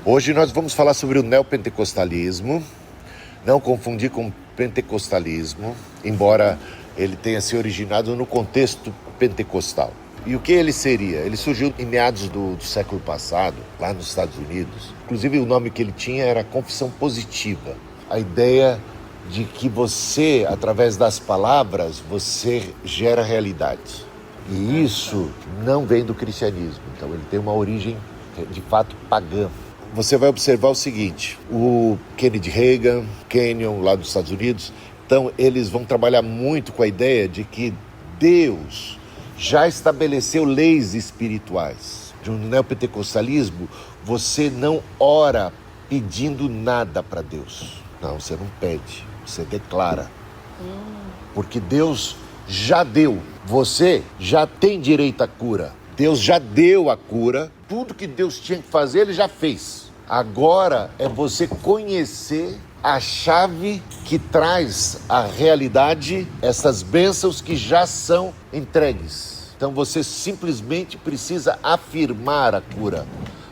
Hoje nós vamos falar sobre o neopentecostalismo, não confundir com pentecostalismo, embora ele tenha se originado no contexto pentecostal. E o que ele seria? Ele surgiu em meados do século passado, lá nos Estados Unidos. Inclusive o nome que ele tinha era confissão positiva. A ideia de que você, através das palavras, você gera realidade. E isso não vem do cristianismo, então ele tem uma origem de fato pagã. Você vai observar o seguinte, o Kennedy Reagan, Kenyon, lá dos Estados Unidos, então eles vão trabalhar muito com a ideia de que Deus já estabeleceu leis espirituais. No neopentecostalismo, você não ora pedindo nada para Deus. Não, você não pede, você declara. Porque Deus já deu. Você já tem direito à cura. Deus já deu a cura. Tudo que Deus tinha que fazer, Ele já fez. Agora é você conhecer a chave que traz à realidade essas bênçãos que já são entregues. Então você simplesmente precisa afirmar a cura.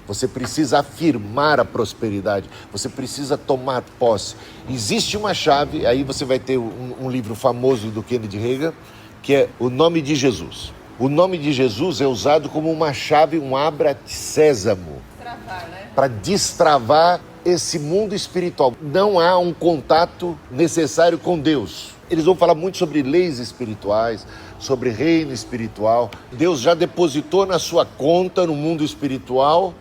Você precisa afirmar a prosperidade. Você precisa tomar posse. Existe uma chave, aí você vai ter um livro famoso do Kennedy Reagan, que é o nome de Jesus. O nome de Jesus é usado como uma chave, um abra-sésamo, para destravar esse mundo espiritual. Não há um contato necessário com Deus. Eles vão falar muito sobre leis espirituais, sobre reino espiritual. Deus já depositou na sua conta, no mundo espiritual,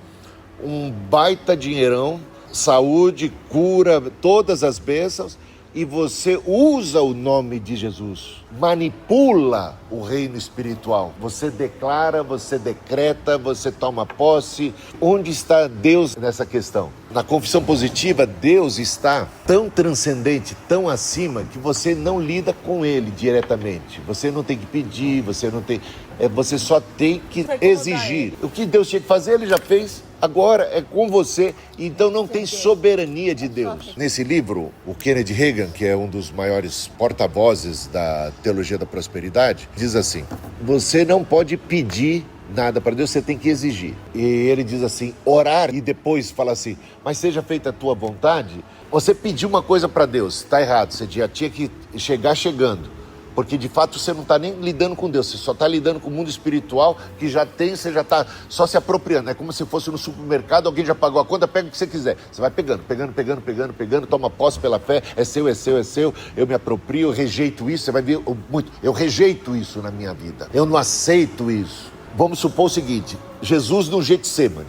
um baita dinheirão, saúde, cura, todas as bênçãos, e você usa o nome de Jesus, manipula o reino espiritual. Você declara, você decreta, você toma posse. Onde está Deus nessa questão? Na confissão positiva, Deus está tão transcendente, tão acima, que você não lida com Ele diretamente. Você não tem que pedir, você só tem que exigir. O que Deus tinha que fazer, Ele já fez. Agora é com você, então não tem soberania de Deus. Nesse livro, o Kennedy Reagan, que é um dos maiores porta-vozes da teologia da prosperidade, diz assim, você não pode pedir nada para Deus, você tem que exigir. E ele diz assim, orar e depois fala assim, mas seja feita a tua vontade. Você pediu uma coisa para Deus, está errado, você já tinha que chegar chegando. Porque de fato você não está nem lidando com Deus, você só está lidando com o mundo espiritual que já tem, você já está só se apropriando. É como se fosse no supermercado, alguém já pagou a conta, pega o que você quiser. Você vai pegando, toma posse pela fé, é seu, eu me aproprio, eu rejeito isso, você vai ver muito. Eu rejeito isso na minha vida, eu não aceito isso. Vamos supor o seguinte, Jesus no Getsemane,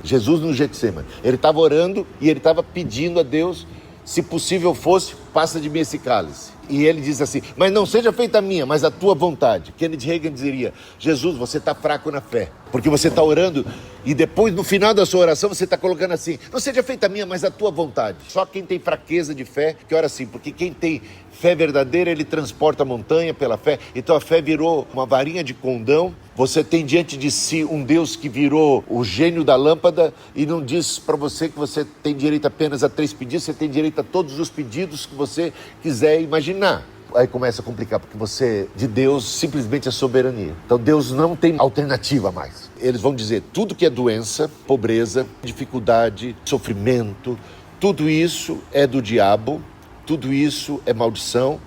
ele estava orando e ele estava pedindo a Deus, se possível fosse, passa de mim esse cálice. E ele diz assim, mas não seja feita a minha, mas a tua vontade. Kennedy Reagan diria, Jesus, você está fraco na fé, porque você está orando e depois, no final da sua oração, você está colocando assim, não seja feita a minha, mas a tua vontade. Só quem tem fraqueza de fé, que ora assim, porque quem tem fé verdadeira, ele transporta a montanha pela fé. Então a fé virou uma varinha de condão. Você tem diante de si um Deus que virou o gênio da lâmpada e não diz para você que você tem direito apenas a 3 pedidos, você tem direito a todos os pedidos que você quiser imaginar. Aí começa a complicar, porque você, de Deus, simplesmente é soberania. Então Deus não tem alternativa mais. Eles vão dizer, tudo que é doença, pobreza, dificuldade, sofrimento, tudo isso é do diabo, tudo isso é maldição.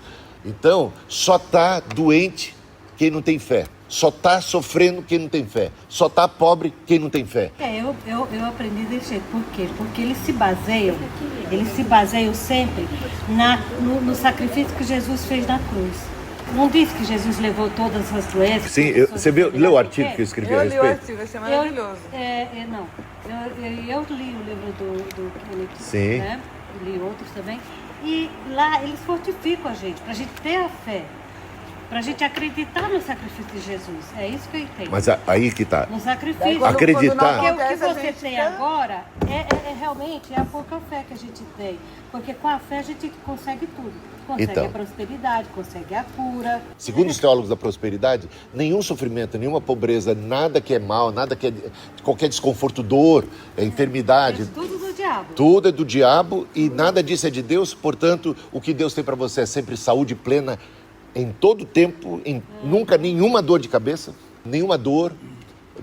Então, só está doente quem não tem fé. Só está sofrendo quem não tem fé. Só está pobre quem não tem fé. Eu aprendi desse jeito. Por quê? Porque eles se baseiam sempre no sacrifício que Jesus fez na cruz. Não disse que Jesus levou todas as doenças? Sim, você leu o artigo que eu escrevi a respeito? Eu li o artigo, achei maravilhoso. Eu li o livro do Kennedy, sim, né? Li outros também. E lá eles fortificam a gente, pra gente ter a fé. Pra gente acreditar no sacrifício de Jesus. É isso que eu entendo. Mas aí que tá. No sacrifício. Acreditar. Porque o que você tem agora realmente a pouca fé que a gente tem. Porque com a fé a gente consegue tudo. Consegue a prosperidade, consegue a cura. Segundo os teólogos da prosperidade, nenhum sofrimento, nenhuma pobreza, nada que é mal, nada que é qualquer desconforto, dor, enfermidade. É tudo do diabo. Tudo é do diabo e nada disso é de Deus. Portanto, o que Deus tem para você é sempre saúde plena, em todo tempo, nunca nenhuma dor de cabeça, nenhuma dor,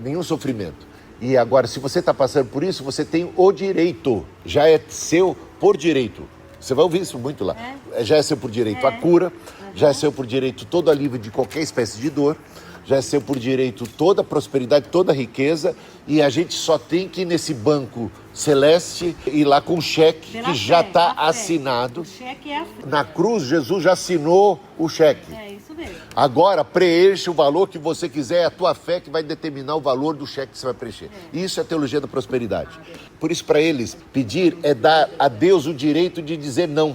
nenhum sofrimento. E agora, se você está passando por isso, você tem o direito. Já é seu por direito. Você vai ouvir isso muito lá. Já é seu por direito a cura, já é seu por direito todo alívio de qualquer espécie de dor, já é seu por direito toda a prosperidade, toda a riqueza, e a gente só tem que ir nesse banco celeste ir lá com o cheque Pela que já fé, está a fé. assinado. O cheque é a fé. Na cruz, Jesus já assinou o cheque. É isso mesmo. Agora, preencha o valor que você quiser, é a tua fé que vai determinar o valor do cheque que você vai preencher. Isso é a teologia da prosperidade. Por isso, para eles, pedir é dar a Deus o direito de dizer não.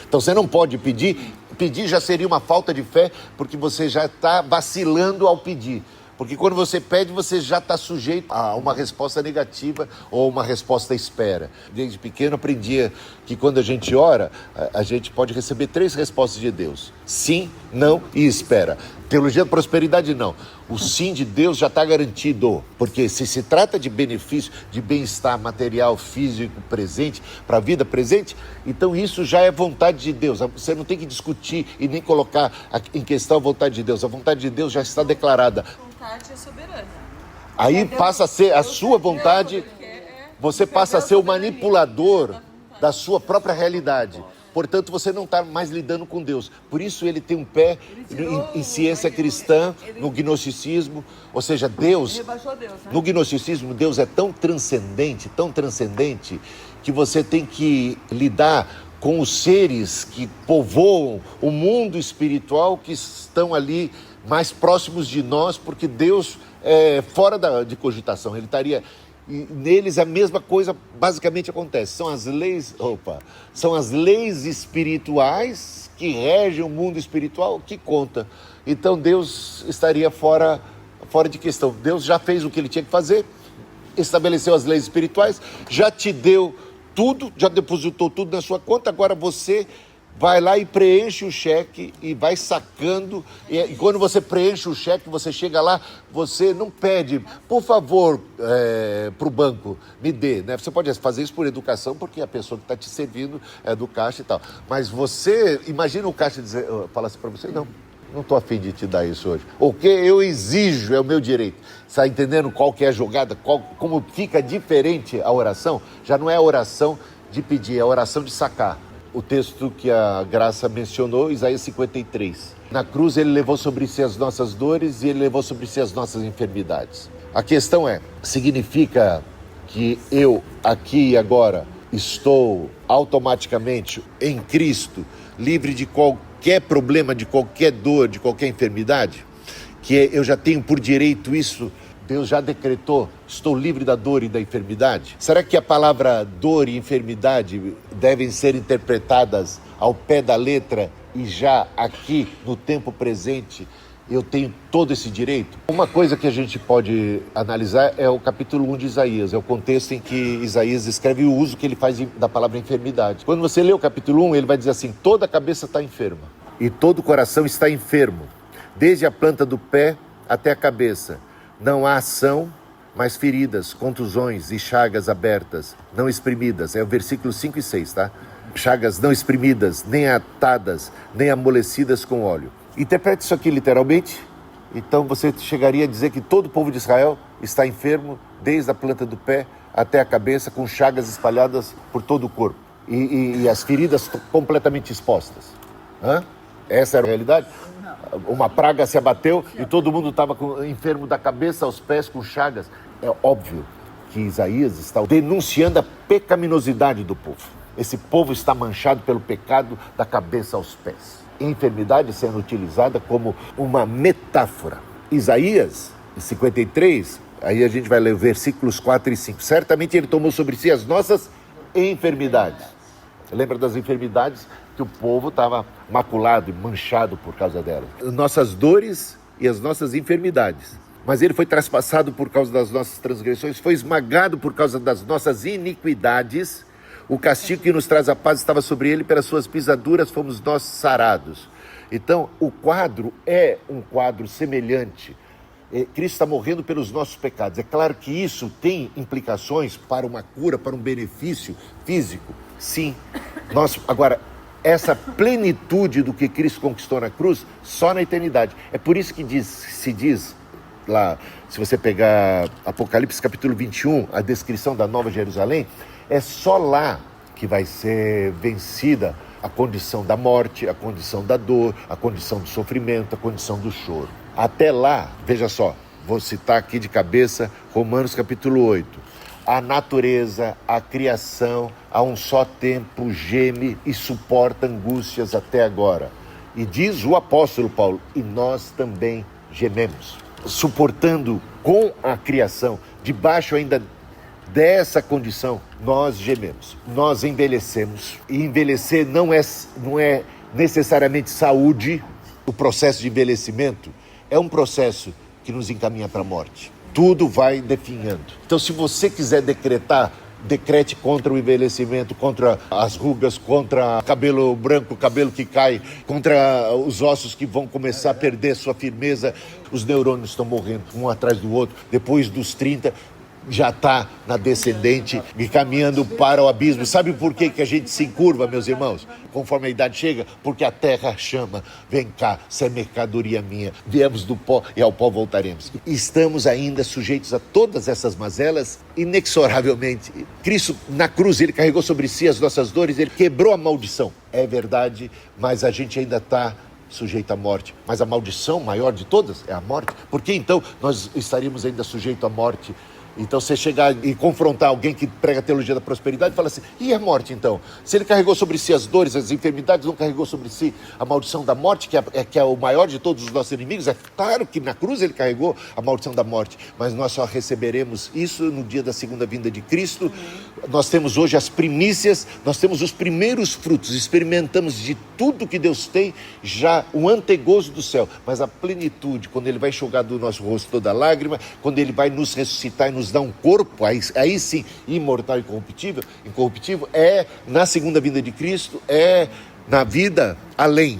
Então, você não pode pedir. Pedir já seria uma falta de fé, porque você já está vacilando ao pedir. Porque quando você pede, você já está sujeito a uma resposta negativa ou uma resposta à espera. Desde pequeno aprendia que quando a gente ora, a gente pode receber 3 respostas de Deus. Sim, não e espera. Teologia da prosperidade não. O sim de Deus já está garantido. Porque se trata de benefício, de bem-estar material, físico, presente, para a vida presente, então isso já é vontade de Deus. Você não tem que discutir e nem colocar em questão a vontade de Deus. A vontade de Deus já está declarada. Vontade é soberana. Aí passa a ser a sua vontade, você passa a ser o manipulador da sua própria realidade. Portanto, você não está mais lidando com Deus. Por isso ele tem um pé em ciência cristã, no gnosticismo. Ou seja, Deus, Rebaixou Deus, né? no gnosticismo, Deus é tão transcendente, que você tem que lidar com os seres que povoam o mundo espiritual, que estão ali mais próximos de nós, porque Deus é fora de cogitação. Ele estaria... E neles a mesma coisa basicamente acontece. São as leis espirituais que regem o mundo espiritual que conta. Então Deus estaria fora de questão. Deus já fez o que ele tinha que fazer, estabeleceu as leis espirituais, já te deu tudo, já depositou tudo na sua conta, agora você vai lá e preenche o cheque e vai sacando. E quando você preenche o cheque, você chega lá, você não pede, por favor, para o banco, me dê. Né? Você pode fazer isso por educação, porque a pessoa que está te servindo é do caixa e tal. Mas você, imagina o caixa dizer, fala assim para você, não estou a fim de te dar isso hoje. O que eu exijo é o meu direito. Está entendendo qual que é a jogada? Como fica diferente a oração? Já não é a oração de pedir, é a oração de sacar. O texto que a Graça mencionou, Isaías 53. Na cruz ele levou sobre si as nossas dores e ele levou sobre si as nossas enfermidades. A questão significa que eu aqui e agora estou automaticamente em Cristo, livre de qualquer problema, de qualquer dor, de qualquer enfermidade? Que eu já tenho por direito isso? Deus já decretou, estou livre da dor e da enfermidade? Será que a palavra dor e enfermidade devem ser interpretadas ao pé da letra e já aqui, no tempo presente, eu tenho todo esse direito? Uma coisa que a gente pode analisar é o capítulo 1 de Isaías, é o contexto em que Isaías escreve o uso que ele faz da palavra enfermidade. Quando você lê o capítulo 1, ele vai dizer assim, toda a cabeça está enferma e todo o coração está enfermo, desde a planta do pé até a cabeça. Não há ação, mas feridas, contusões e chagas abertas, não exprimidas. É o versículo 5 e 6, tá? Chagas não exprimidas, nem atadas, nem amolecidas com óleo. Interprete isso aqui literalmente. Então você chegaria a dizer que todo o povo de Israel está enfermo, desde a planta do pé até a cabeça, com chagas espalhadas por todo o corpo. E as feridas completamente expostas. Essa era a realidade? Uma praga se abateu e todo mundo estava enfermo da cabeça aos pés com chagas. É óbvio que Isaías está denunciando a pecaminosidade do povo. Esse povo está manchado pelo pecado da cabeça aos pés. Enfermidade sendo utilizada como uma metáfora. Isaías 53, aí a gente vai ler versículos 4 e 5. Certamente ele tomou sobre si as nossas enfermidades. Lembra das enfermidades que o povo estava maculado e manchado por causa delas? Nossas dores e as nossas enfermidades. Mas ele foi traspassado por causa das nossas transgressões, foi esmagado por causa das nossas iniquidades. O castigo que nos traz a paz estava sobre ele, pelas suas pisaduras fomos nós sarados. Então, o quadro é um quadro semelhante. Cristo está morrendo pelos nossos pecados. É claro que isso tem implicações para uma cura, para um benefício físico. Sim. Agora, essa plenitude do que Cristo conquistou na cruz, só na eternidade. É por isso que se diz lá, se você pegar Apocalipse capítulo 21, a descrição da Nova Jerusalém, é só lá que vai ser vencida a condição da morte, a condição da dor, a condição do sofrimento, a condição do choro. Até lá, veja só, vou citar aqui de cabeça Romanos capítulo 8. A natureza, a criação, a um só tempo geme e suporta angústias até agora. E diz o apóstolo Paulo, e nós também gememos. Suportando com a criação, debaixo ainda dessa condição, nós gememos, nós envelhecemos. E envelhecer não é necessariamente saúde. O processo de envelhecimento é um processo que nos encaminha para a morte. Tudo vai definhando. Então, se você quiser decretar, decrete contra o envelhecimento, contra as rugas, contra cabelo branco, cabelo que cai, contra os ossos que vão começar a perder sua firmeza. Os neurônios estão morrendo um atrás do outro. Depois dos 30, já está na descendente e caminhando para o abismo. Sabe por que a gente se encurva, meus irmãos? Conforme a idade chega, porque a terra chama. Vem cá, isso é mercadoria minha. Viemos do pó e ao pó voltaremos. Estamos ainda sujeitos a todas essas mazelas, inexoravelmente. Cristo, na cruz, ele carregou sobre si as nossas dores, ele quebrou a maldição. É verdade, mas a gente ainda está sujeito à morte. Mas a maldição maior de todas é a morte. Por que então nós estaríamos ainda sujeitos à morte? Então você chegar e confrontar alguém que prega a teologia da prosperidade e fala assim, e a morte então? Se ele carregou sobre si as dores, as enfermidades, não carregou sobre si a maldição da morte, que é o maior de todos os nossos inimigos? É claro que na cruz ele carregou a maldição da morte, mas nós só receberemos isso no dia da segunda vinda de Cristo. Nós temos hoje as primícias, nós temos os primeiros frutos, experimentamos de tudo que Deus tem, já o antegozo do céu, mas a plenitude, quando ele vai enxugar do nosso rosto toda lágrima, quando ele vai nos ressuscitar e nos dar um corpo, aí sim, imortal e incorruptível, é na segunda vinda de Cristo, é na vida além,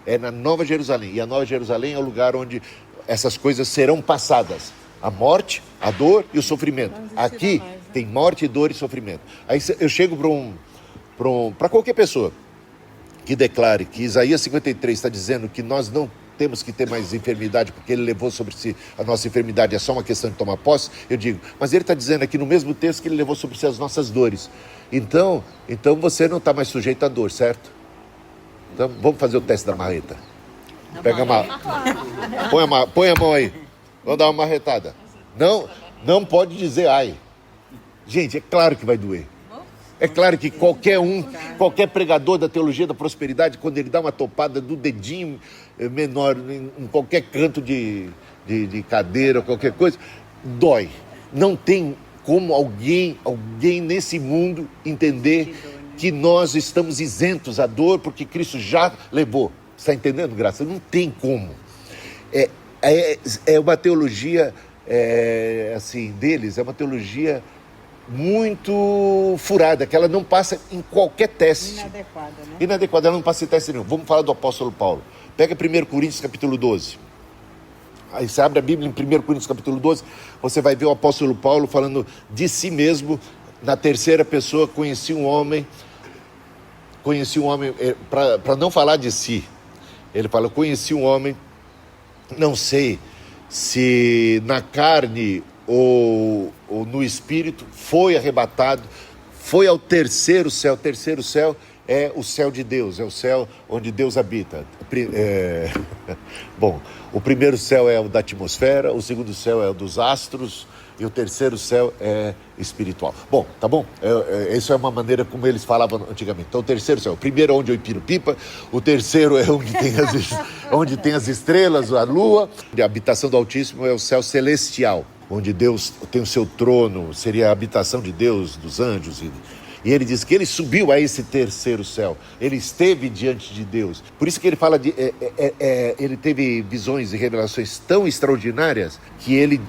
é na Nova Jerusalém. E a Nova Jerusalém é o lugar onde essas coisas serão passadas. A morte, a dor e o sofrimento. Aqui tem morte, dor e sofrimento. Aí eu chego para qualquer pessoa que declare que Isaías 53 está dizendo que nós não temos que ter mais enfermidade, porque ele levou sobre si a nossa enfermidade, é só uma questão de tomar posse. Eu digo, mas ele está dizendo aqui no mesmo texto que ele levou sobre si as nossas dores. Então você não está mais sujeito à dor, certo? Então vamos fazer o teste da marreta. Pega põe a mão aí. Vamos dar uma marretada. Não pode dizer ai. Gente, é claro que vai doer. É claro que qualquer pregador da teologia da prosperidade, quando ele dá uma topada do dedinho menor em qualquer canto de cadeira, qualquer coisa, dói. Não tem como alguém nesse mundo entender que nós estamos isentos à dor, porque Cristo já levou. Está entendendo, Graça? Não tem como. É uma teologia, assim, deles, é uma teologia muito furada, que ela não passa em qualquer teste. Inadequada, ela não passa em teste nenhum. Vamos falar do apóstolo Paulo. Pega 1 Coríntios capítulo 12. Aí você abre a Bíblia em 1 Coríntios capítulo 12, você vai ver o apóstolo Paulo falando de si mesmo, na terceira pessoa. Conheci um homem, para não falar de si, ele fala, conheci um homem, não sei se na carne ou no espírito, foi arrebatado, foi ao terceiro céu. O terceiro céu é o céu de Deus, é o céu onde Deus habita. Bom, o primeiro céu é o da atmosfera, o segundo céu é o dos astros, e o terceiro céu é espiritual. Bom, tá bom? Isso é uma maneira como eles falavam antigamente. Então, o terceiro céu, o primeiro é onde eu empino pipa, o terceiro é onde tem as estrelas, a lua. A habitação do Altíssimo é o céu celestial, onde Deus tem o seu trono, seria a habitação de Deus, dos anjos. E ele diz que ele subiu a esse terceiro céu, ele esteve diante de Deus. Por isso que ele fala ele teve visões e revelações tão extraordinárias que ele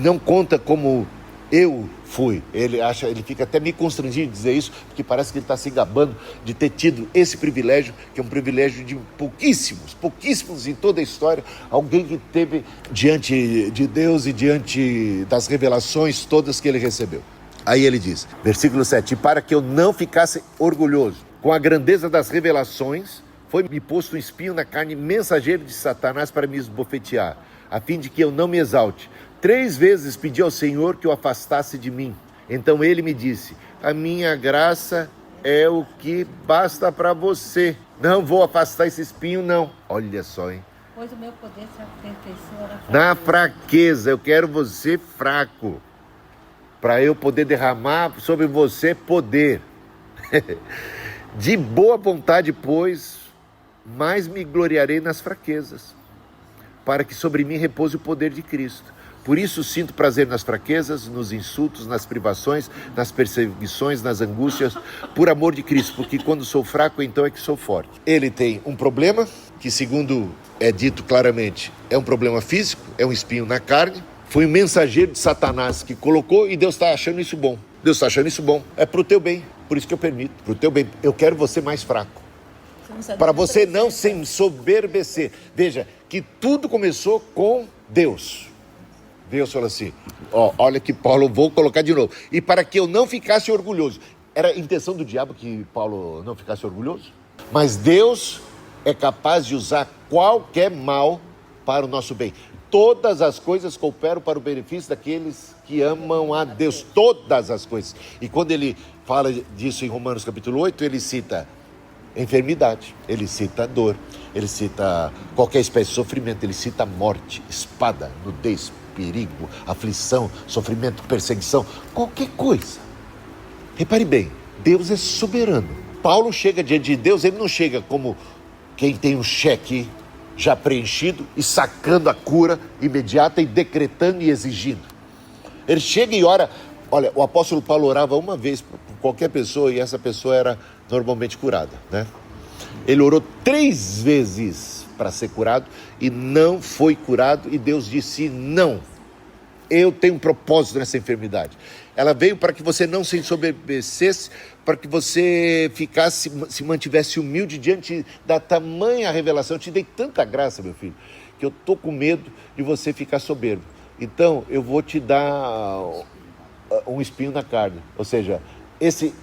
não conta como eu fui. Ele fica até meio constrangido de dizer isso, porque parece que ele está se gabando de ter tido esse privilégio, que é um privilégio de pouquíssimos em toda a história, alguém que teve diante de Deus e diante das revelações todas que ele recebeu. Aí ele diz, versículo 7, para que eu não ficasse orgulhoso com a grandeza das revelações, foi-me posto um espinho na carne, mensageiro de Satanás para me esbofetear. a fim de que eu não me exalte. 3 vezes pedi ao Senhor que o afastasse de mim. Então ele me disse: a minha graça é o que basta para você. Não vou afastar esse espinho, não. Olha só, hein? Pois o meu poder se aperfeiçoa Na fraqueza, eu quero você fraco, para eu poder derramar sobre você poder. De boa vontade, pois, mais me gloriarei nas fraquezas, para que sobre mim repouse o poder de Cristo. Por isso sinto prazer nas fraquezas, nos insultos, nas privações, nas perseguições, nas angústias, por amor de Cristo, porque quando sou fraco, então é que sou forte. Ele tem um problema, que segundo é dito claramente, é um problema físico, é um espinho na carne. Foi um mensageiro de Satanás que colocou e Deus está achando isso bom. Deus está achando isso bom. É para o teu bem, por isso que eu permito, para o teu bem. Eu quero você mais fraco, para você não se ensoberbecer. Veja, que tudo começou com Deus. Deus falou assim, olha que Paulo, vou colocar de novo. E para que eu não ficasse orgulhoso. Era a intenção do diabo que Paulo não ficasse orgulhoso? Mas Deus é capaz de usar qualquer mal para o nosso bem. Todas as coisas cooperam para o benefício daqueles que amam a Deus. Todas as coisas. E quando ele fala disso em Romanos capítulo 8, ele cita enfermidade, ele cita dor, ele cita qualquer espécie de sofrimento, ele cita morte, espada, nudez, perigo, aflição, sofrimento, perseguição, qualquer coisa. Repare bem, Deus é soberano. Paulo chega diante de Deus, ele não chega como quem tem um cheque já preenchido e sacando a cura imediata e decretando e exigindo. Ele chega e ora. Olha, o apóstolo Paulo orava uma vez por qualquer pessoa e essa pessoa era normalmente curada, né? Ele orou 3 vezes para ser curado e não foi curado, e Deus disse: não, eu tenho um propósito nessa enfermidade. Ela veio para que você não se ensoberbecesse, para que você ficasse, se mantivesse humilde diante da tamanha revelação. Eu te dei tanta graça, meu filho, que eu estou com medo de você ficar soberbo. Então eu vou te dar um espinho na carne. Ou seja,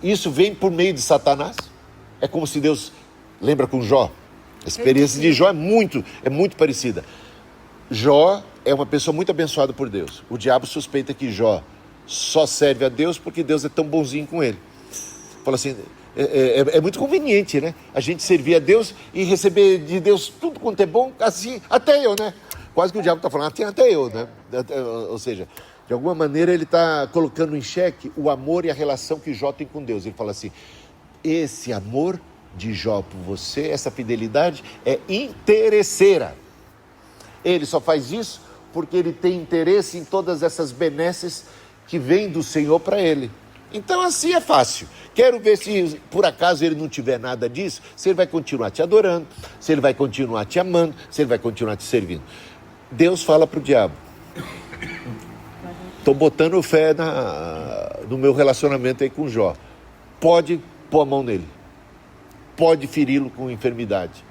isso vem por meio de Satanás. É como se Deus... Lembra com Jó? A experiência de Jó é muito parecida. Jó é uma pessoa muito abençoada por Deus. O diabo suspeita que Jó só serve a Deus porque Deus é tão bonzinho com ele. Fala assim, é muito conveniente, né? A gente servir a Deus e receber de Deus tudo quanto é bom, assim, até eu, né? Quase que o diabo está falando, até eu, né? Ou seja, de alguma maneira ele está colocando em xeque o amor e a relação que Jó tem com Deus. Ele fala assim, esse amor de Jó por você, essa fidelidade é interesseira. Ele só faz isso porque ele tem interesse em todas essas benesses que vêm do Senhor para ele. Então assim é fácil. Quero ver se por acaso ele não tiver nada disso, se ele vai continuar te adorando, se ele vai continuar te amando, se ele vai continuar te servindo. Deus fala para o diabo, estou botando fé no meu relacionamento aí com Jó. Pode pôr a mão nele. Pode feri-lo com enfermidade.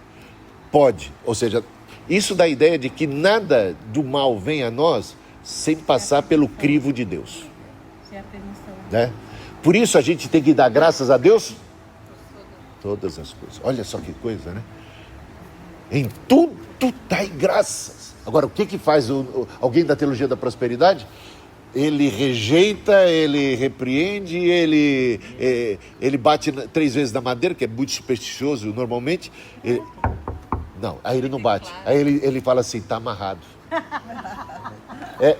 Pode. Ou seja, isso dá a ideia de que nada do mal vem a nós sem passar pelo crivo de Deus. Né? Por isso a gente tem que dar graças a Deus. Todas as coisas. Olha só que coisa, né? Em tudo dai graças. Agora, o que faz alguém da teologia da prosperidade? Ele rejeita, ele repreende, ele bate 3 vezes na madeira, que é muito supersticioso normalmente. Não, aí ele não bate. Aí ele fala assim, está amarrado.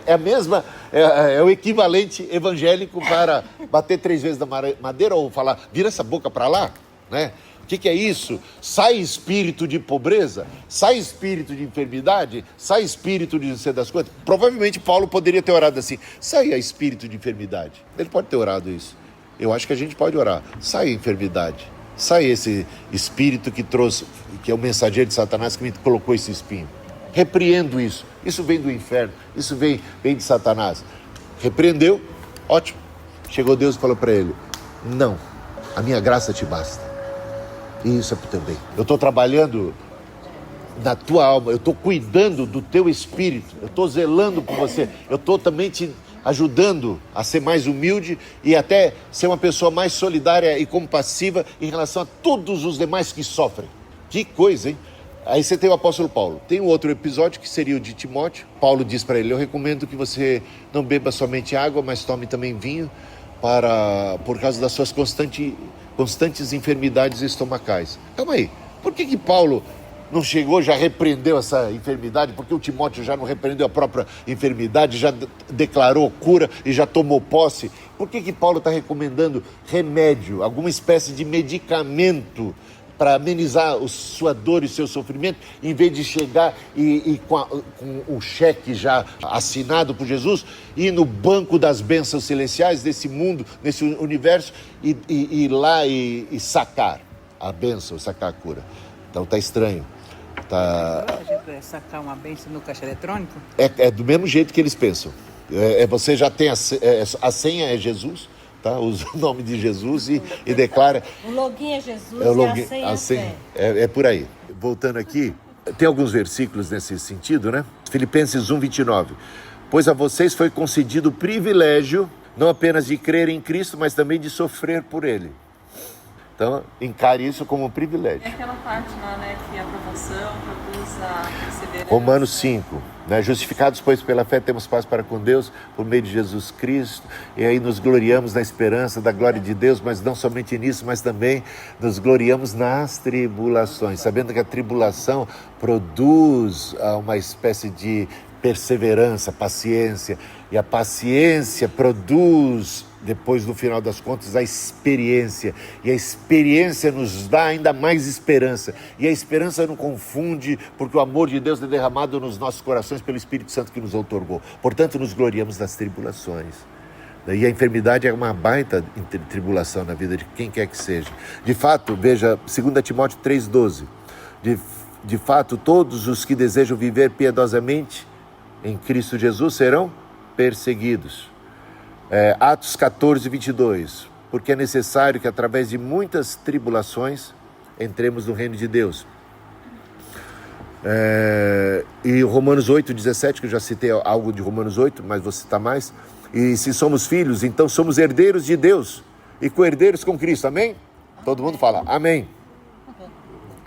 É a mesma, é o equivalente evangélico para bater 3 vezes na madeira ou falar, vira essa boca para lá, né? O que é isso? Sai espírito de pobreza, sai espírito de enfermidade, sai espírito de não sei das coisas. Provavelmente Paulo poderia ter orado assim, sai espírito de enfermidade. Ele pode ter orado isso. Eu acho que a gente pode orar. Sai enfermidade, sai esse espírito que trouxe, que é o mensageiro de Satanás que me colocou esse espinho. Repreendo isso. Isso vem do inferno, isso vem de Satanás. Repreendeu, ótimo. Chegou Deus e falou para ele, não, a minha graça te basta. Isso é para o teu bem. Eu estou trabalhando na tua alma, eu estou cuidando do teu espírito, eu estou zelando por você, eu estou também te ajudando a ser mais humilde e até ser uma pessoa mais solidária e compassiva em relação a todos os demais que sofrem. Que coisa, hein? Aí você tem o apóstolo Paulo. Tem um outro episódio que seria o de Timóteo. Paulo diz para ele: eu recomendo que você não beba somente água, mas tome também vinho, por causa das suas constantes enfermidades estomacais. Calma aí, por que Paulo não chegou, já repreendeu essa enfermidade? Porque o Timóteo já não repreendeu a própria enfermidade, já declarou cura e já tomou posse? Por que Paulo está recomendando remédio, alguma espécie de medicamento para amenizar a sua dor e seu sofrimento, em vez de chegar com o cheque já assinado por Jesus, ir no banco das bênçãos celestiais desse mundo, nesse universo, e ir lá e sacar a bênção, sacar a cura? Então tá estranho. A gente vai sacar uma bênção no caixa eletrônico? É do mesmo jeito que eles pensam. Você já tem a senha é Jesus, tá? Usa o nome de Jesus e declara. O login é Jesus e a senha é por aí. Voltando aqui, tem alguns versículos nesse sentido, né? Filipenses 1:29. Pois a vocês foi concedido o privilégio, não apenas de crer em Cristo, mas também de sofrer por Ele. Então, encare isso como um privilégio. É aquela parte lá, né, que a promoção produz a perseverança. Romanos 5, né? Justificados, pois, pela fé, temos paz para com Deus, por meio de Jesus Cristo, e aí nos gloriamos na esperança da glória de Deus, mas não somente nisso, mas também nos gloriamos nas tribulações, sabendo que a tribulação produz uma espécie de perseverança, paciência, e a paciência produz, depois, no final das contas, a experiência. E a experiência nos dá ainda mais esperança. E a esperança não confunde, porque o amor de Deus é derramado nos nossos corações pelo Espírito Santo que nos outorgou. Portanto, nos gloriamos das tribulações. E a enfermidade é uma baita tribulação na vida de quem quer que seja. De fato, veja, 2 Timóteo 3,12. De fato, todos os que desejam viver piedosamente em Cristo Jesus serão perseguidos. Atos 14:22, porque é necessário que através de muitas tribulações entremos no reino de Deus. E Romanos 8:17, que eu já citei algo de Romanos 8, mas vou citar mais. E se somos filhos, então somos herdeiros de Deus e co-herdeiros com Cristo, amém? Todo mundo fala, amém.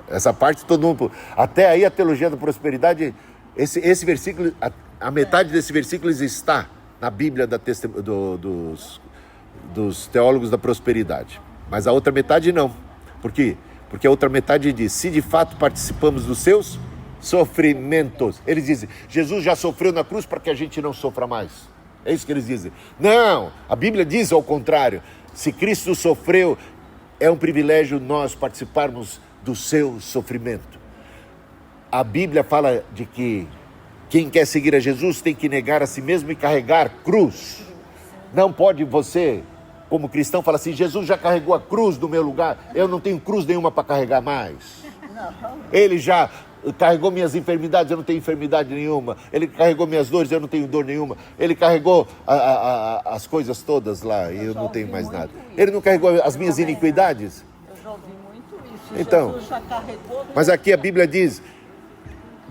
Essa parte todo mundo, até aí a teologia da prosperidade, esse versículo, a metade desse versículo está na Bíblia dos teólogos da prosperidade. Mas a outra metade não. Por quê? Porque a outra metade diz: se de fato participamos dos seus sofrimentos. Eles dizem, Jesus já sofreu na cruz para que a gente não sofra mais. É isso que eles dizem. Não, a Bíblia diz ao contrário. Se Cristo sofreu, é um privilégio nós participarmos do seu sofrimento. A Bíblia fala de que quem quer seguir a Jesus tem que negar a si mesmo e carregar cruz. Não pode você, como cristão, falar assim: Jesus já carregou a cruz no meu lugar, eu não tenho cruz nenhuma para carregar mais. Ele já carregou minhas enfermidades, eu não tenho enfermidade nenhuma. Ele carregou minhas dores, eu não tenho dor nenhuma. Ele carregou as coisas todas lá e eu não tenho mais nada. Ele não carregou as minhas iniquidades? Eu já ouvi muito isso. Então, Jesus já carregou. mas aqui a Bíblia diz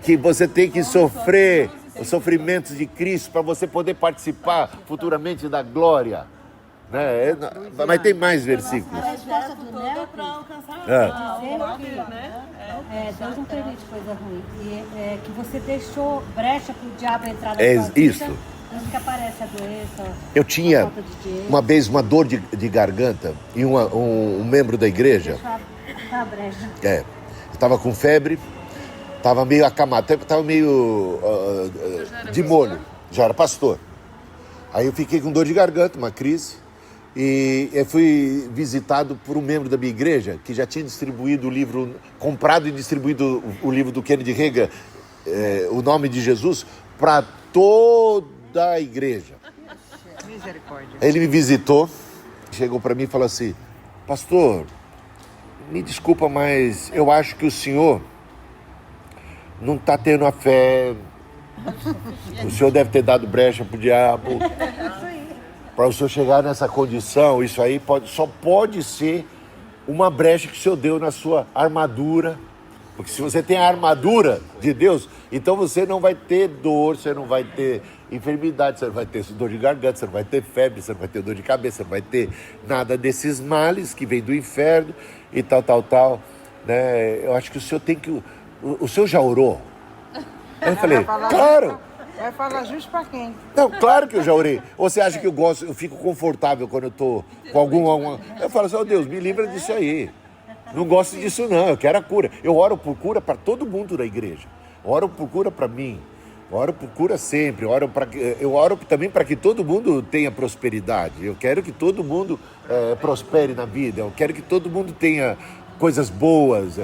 que você tem que sofrer os sofrimentos de Cristo para você poder participar futuramente da glória, né? Mas tem mais versículos. A resposta do Nel para alcançar Deus não permite coisa ruim. E que você deixou brecha para o diabo entrar na É sua vida. isso. Isso que aparece a doença. Eu tinha a falta de dinheiro. uma vez uma dor de garganta e um membro da igreja, Deixar a brecha. eu estava com febre, estava meio acamado, estava meio de molho, já era pastor. Aí eu fiquei com dor de garganta, uma crise, e eu fui visitado por um membro da minha igreja que já tinha distribuído o livro, comprado e distribuído o livro do Kennedy Reagan, O Nome de Jesus, para toda a igreja. Misericórdia. Ele me visitou, chegou para mim e falou assim: pastor, me desculpa, mas eu acho que o senhor não está tendo a fé. O senhor deve ter dado brecha pro diabo. Para o senhor chegar nessa condição, isso aí só pode ser uma brecha que o senhor deu na sua armadura. Porque se você tem a armadura de Deus, então você não vai ter dor, você não vai ter enfermidade, você não vai ter dor de garganta, você não vai ter febre, você não vai ter dor de cabeça, você não vai ter nada desses males que vem do inferno e tal, né? Eu acho que o senhor tem que o senhor já orou? Aí eu falei, claro. Vai falar justo pra quem? Não, claro que eu já orei. Ou você acha que eu fico confortável quando eu tô com alguma... Eu falo assim, Deus, me livra disso aí. Não gosto disso não, eu quero a cura. Eu oro por cura para todo mundo da igreja. Eu oro por cura para mim. Eu oro por cura sempre. Eu oro também para que todo mundo tenha prosperidade. Eu quero que todo mundo prospere na vida. Eu quero que todo mundo tenha coisas boas,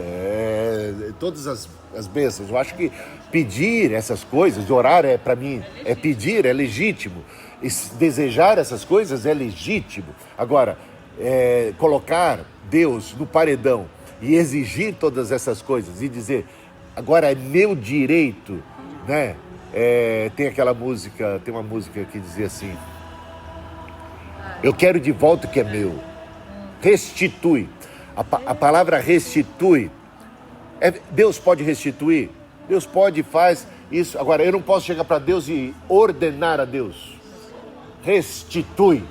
todas as bênçãos. Eu acho que pedir essas coisas, orar para mim, pedir, é legítimo. E desejar essas coisas é legítimo. Agora, colocar Deus no paredão e exigir todas essas coisas e dizer, agora é meu direito, né? Tem uma música que dizia assim, eu quero de volta o que é meu. Restitui. A palavra restitui. Deus pode restituir? Deus pode, faz isso. Agora, eu não posso chegar para Deus e ordenar a Deus. Restitui.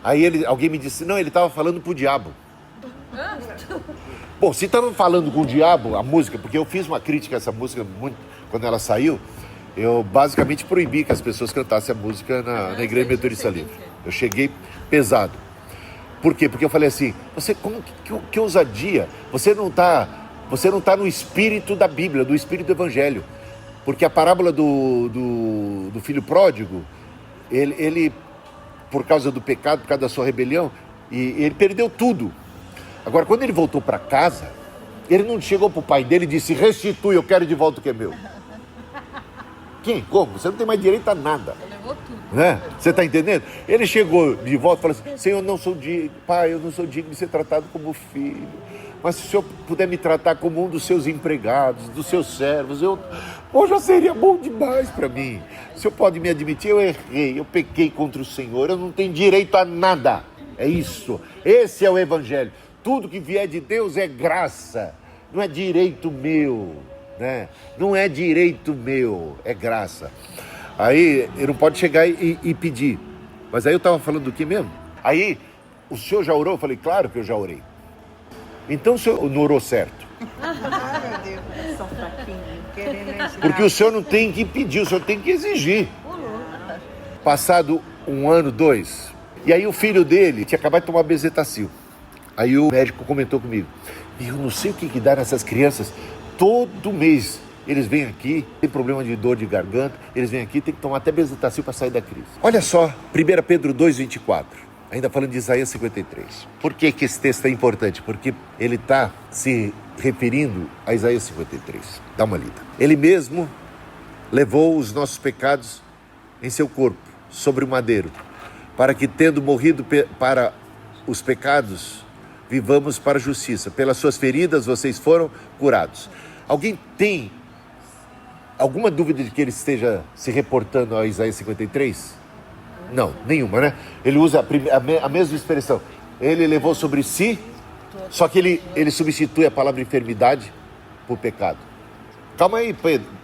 Aí alguém me disse, não, ele estava falando para o diabo. Bom, se estava falando com o diabo, a música, porque eu fiz uma crítica a essa música muito, quando ela saiu, eu basicamente proibi que as pessoas cantassem a música na Igreja Metodista Livre. Eu cheguei pesado. Por quê? Porque eu falei assim, que ousadia, você não está no espírito da Bíblia, do espírito do Evangelho. Porque a parábola do filho pródigo, ele, por causa do pecado, por causa da sua rebelião, e ele perdeu tudo. Agora, quando ele voltou para casa, ele não chegou para o pai dele e disse, restitui, eu quero de volta o que é meu. Quem? Como? Você não tem mais direito a nada. Ele levou tudo. Né? Você está entendendo? Ele chegou de volta e falou assim, Senhor, pai, eu não sou digno de ser tratado como filho. Mas se o Senhor puder me tratar como um dos seus empregados, dos seus servos, já seria bom demais para mim. O Senhor pode me admitir, eu errei, eu pequei contra o Senhor, eu não tenho direito a nada. É isso. Esse é o Evangelho. Tudo que vier de Deus é graça, não é direito meu, né? Não é direito meu, é graça. Aí ele não pode chegar e pedir. Mas aí eu estava falando do que mesmo? Aí, o senhor já orou? Eu falei, claro que eu já orei. Então o senhor não orou certo. Ai, meu Deus, são fraquinhos, querendo ensinar. Porque o senhor não tem que pedir, o senhor tem que exigir. Passado 1 ano, 2, e aí o filho dele tinha acabado de tomar bezetacil. Aí o médico comentou comigo, eu não sei o que dá nessas crianças, todo mês eles vêm aqui, tem problema de dor de garganta, eles vêm aqui, tem que tomar até bezetacil para sair da crise. Olha só, 1 Pedro 2,24, ainda falando de Isaías 53. Por que esse texto é importante? Porque ele está se referindo a Isaías 53. Dá uma lida. Ele mesmo levou os nossos pecados em seu corpo, sobre o madeiro, para que, tendo morrido para os pecados, vivamos para a justiça. Pelas suas feridas vocês foram curados. Alguém tem alguma dúvida de que ele esteja se reportando a Isaías 53? Não, nenhuma, né? Ele usa a mesma expressão. Ele levou sobre si, só que ele substitui a palavra enfermidade por pecado. Calma aí,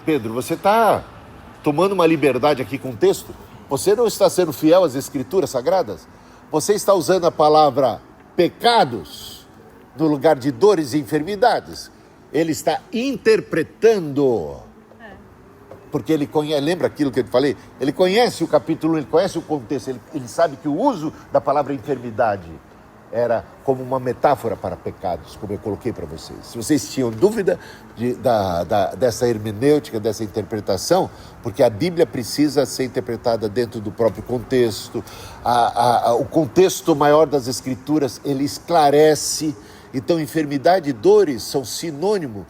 Pedro, você está tomando uma liberdade aqui com o texto? Você não está sendo fiel às Escrituras Sagradas? Você está usando a palavra pecados no lugar de dores e enfermidades. Ele está interpretando. Porque ele conhece, lembra aquilo que eu te falei? Ele conhece o capítulo 1, ele conhece o contexto, ele sabe que o uso da palavra enfermidade era como uma metáfora para pecados, como eu coloquei para vocês. Se vocês tinham dúvida dessa hermenêutica, dessa interpretação, porque a Bíblia precisa ser interpretada dentro do próprio contexto, o contexto maior das Escrituras, ele esclarece. Então, enfermidade e dores são sinônimo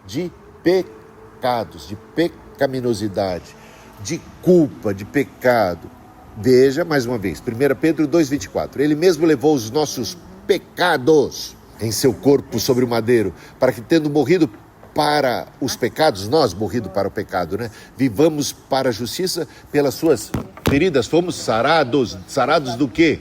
de pecados, de pecaminosidade, de culpa, de pecado. Veja, mais uma vez, 1 Pedro 2,24. Ele mesmo levou os nossos pecados em seu corpo sobre o madeiro, para que, tendo morrido para os pecados, nós morrido para o pecado, né? Vivamos para a justiça, pelas suas feridas fomos sarados. Sarados do quê?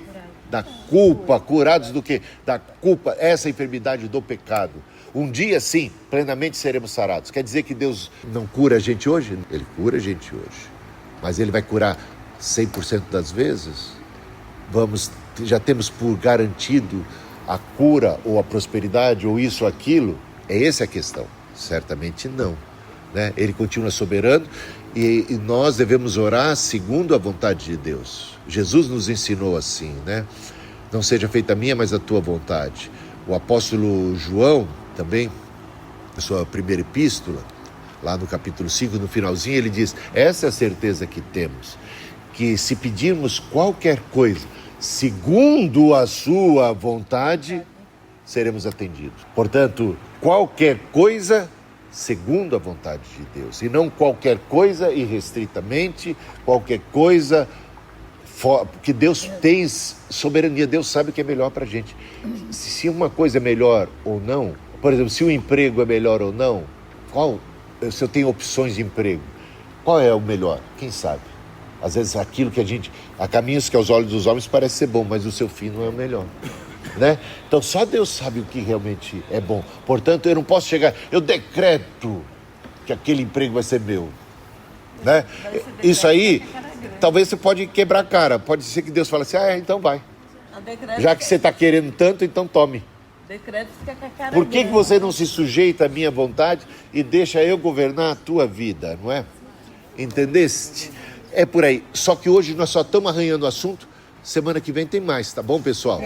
Da culpa. Curados do quê? Da culpa, essa enfermidade do pecado. Um dia, sim, plenamente seremos sarados. Quer dizer que Deus não cura a gente hoje? Ele cura a gente hoje. Mas Ele vai curar 100% das vezes? Já temos por garantido a cura ou a prosperidade ou isso ou aquilo? Essa é a questão. Certamente não, né? Ele continua soberano e nós devemos orar segundo a vontade de Deus. Jesus nos ensinou assim, né? Não seja feita a minha, mas a tua vontade. O apóstolo João também, na sua primeira epístola, lá no capítulo 5, no finalzinho, ele diz: essa é a certeza que temos, que se pedirmos qualquer coisa segundo a sua vontade, seremos atendidos. Portanto, qualquer coisa segundo a vontade de Deus, e não qualquer coisa irrestritamente, qualquer coisa que Deus tem soberania. Deus sabe o que é melhor para a gente. Se uma coisa é melhor ou não, por exemplo, se o emprego é melhor ou não, se eu tenho opções de emprego, qual é o melhor? Quem sabe? Às vezes aquilo que há caminhos que aos olhos dos homens parece ser bom, mas o seu fim não é o melhor, né? Então só Deus sabe o que realmente é bom. Portanto, eu não posso chegar, eu decreto que aquele emprego vai ser meu, né? Isso aí, talvez você pode quebrar a cara. Pode ser que Deus fale assim: então vai. Já que você está querendo tanto, então tome. Por que você não se sujeita à minha vontade e deixa eu governar a tua vida, não é? Entendeste? É por aí. Só que hoje nós só estamos arranhando o assunto. Semana que vem tem mais, tá bom, pessoal?